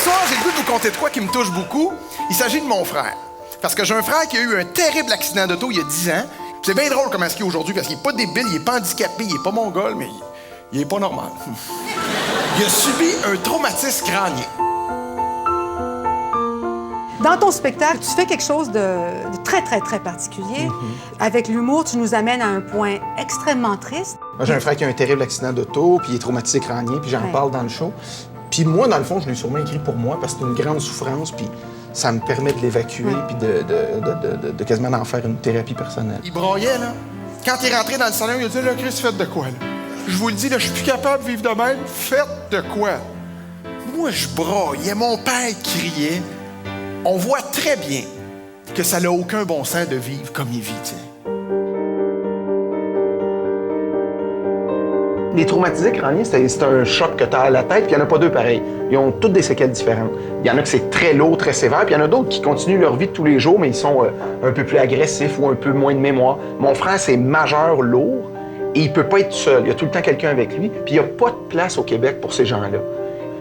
soir, j'ai le goût de vous conter de quoi qui me touche beaucoup. Il s'agit de mon frère. Parce que j'ai un frère qui a eu un terrible accident d'auto il y a 10 ans. C'est bien drôle comment est-ce qu'il est aujourd'hui, parce qu'il est pas débile, il est pas handicapé, il est pas mongol, mais il est pas normal. Il a subi un traumatisme crânien. Dans ton spectacle, tu fais quelque chose de très, très, très particulier. Avec l'humour, tu nous amènes à un point extrêmement triste. Moi, j'ai un frère qui a un terrible accident d'auto, puis il est traumatisé crânien, puis j'en parle dans le show. Puis moi, dans le fond, je l'ai sûrement écrit pour moi, parce que c'est une grande souffrance, puis ça me permet de l'évacuer, puis de quasiment d'en faire une thérapie personnelle. Il broyait, là. Quand il est rentré dans le salon, il a dit « Là, Chris, faites de quoi, là? Je vous le dis, là, je suis plus capable de vivre de même. Faites de quoi? » Moi, je broyais, mon père criait. On voit très bien que ça n'a aucun bon sens de vivre comme il vit, t'sais. Les traumatisés crâniens, c'est un choc que tu as à la tête, puis il n'y en a pas deux pareils. Ils ont toutes des séquelles différentes. Il y en a que c'est très lourd, très sévère, puis il y en a d'autres qui continuent leur vie de tous les jours, mais ils sont un peu plus agressifs ou un peu moins de mémoire. Mon frère, c'est majeur, lourd, et il peut pas être seul. Il y a tout le temps quelqu'un avec lui, puis il n'y a pas de place au Québec pour ces gens-là.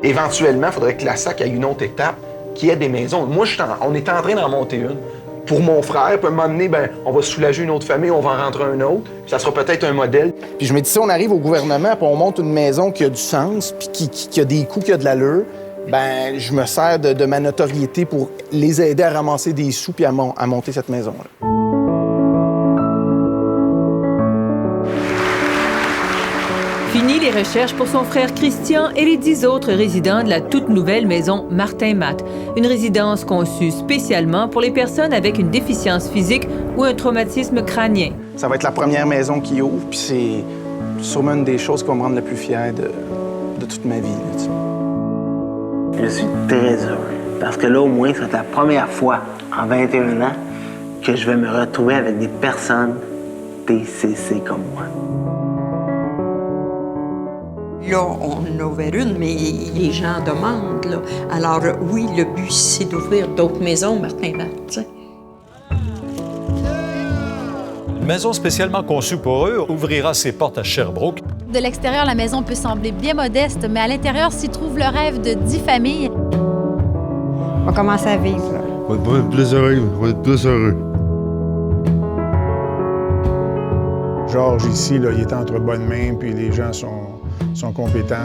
Éventuellement, il faudrait que la SAC ait une autre étape, qui ait des maisons. Moi, on est en train d'en monter une. Pour mon frère, puis à un moment donné, on va soulager une autre famille, on va en rentrer un autre, puis ça sera peut-être un modèle. Puis je me dis, si on arrive au gouvernement, puis on monte une maison qui a du sens, puis qui a des coûts, qui a de l'allure, je me sers de ma notoriété pour les aider à ramasser des sous puis à monter cette maison-là. Fini les recherches pour son frère Christian et les 10 autres résidents de la toute nouvelle maison Martin-Matt, une résidence conçue spécialement pour les personnes avec une déficience physique ou un traumatisme crânien. Ça va être la première maison qui ouvre, puis c'est sûrement une des choses qui va me rendre le plus fier de toute ma vie. Là, je suis très heureux, parce que là, au moins, c'est la première fois en 21 ans que je vais me retrouver avec des personnes TCC comme moi. Là, on en a ouvert une, mais les gens demandent, là. Alors, oui, le but, c'est d'ouvrir d'autres maisons, Martin-Matt. Une maison spécialement conçue pour eux ouvrira ses portes à Sherbrooke. De l'extérieur, la maison peut sembler bien modeste, mais à l'intérieur s'y trouve le rêve de 10 familles. On va commencer à vivre, là. On va être plus heureux, on va être plus heureux. Georges, ici, là, il est entre bonnes mains, puis les gens sont compétents.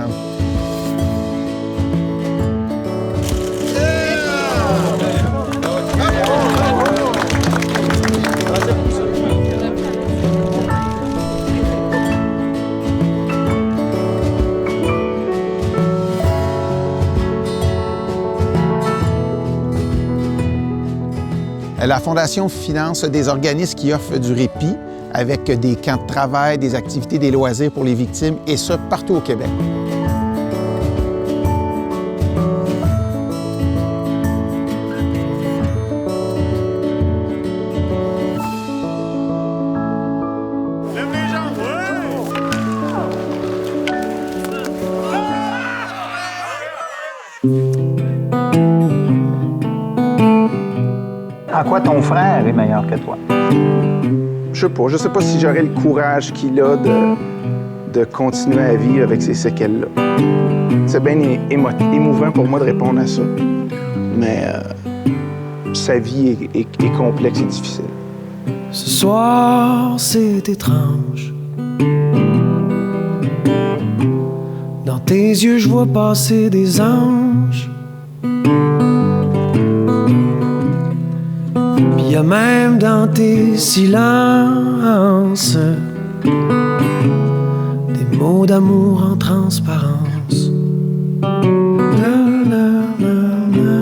La Fondation finance des organismes qui offrent du répit avec des camps de travail, des activités, des loisirs pour les victimes, et ça partout au Québec. Lève les jambes, En quoi ton frère est meilleur que toi? Je sais pas si j'aurais le courage qu'il a de continuer à vivre avec ces séquelles-là. C'est bien émouvant pour moi de répondre à ça, mais sa vie est complexe et difficile. Ce soir, c'est étrange. Dans tes yeux, je vois passer des anges. Puis y a même dans tes silences des mots d'amour en transparence. La, la, la, la.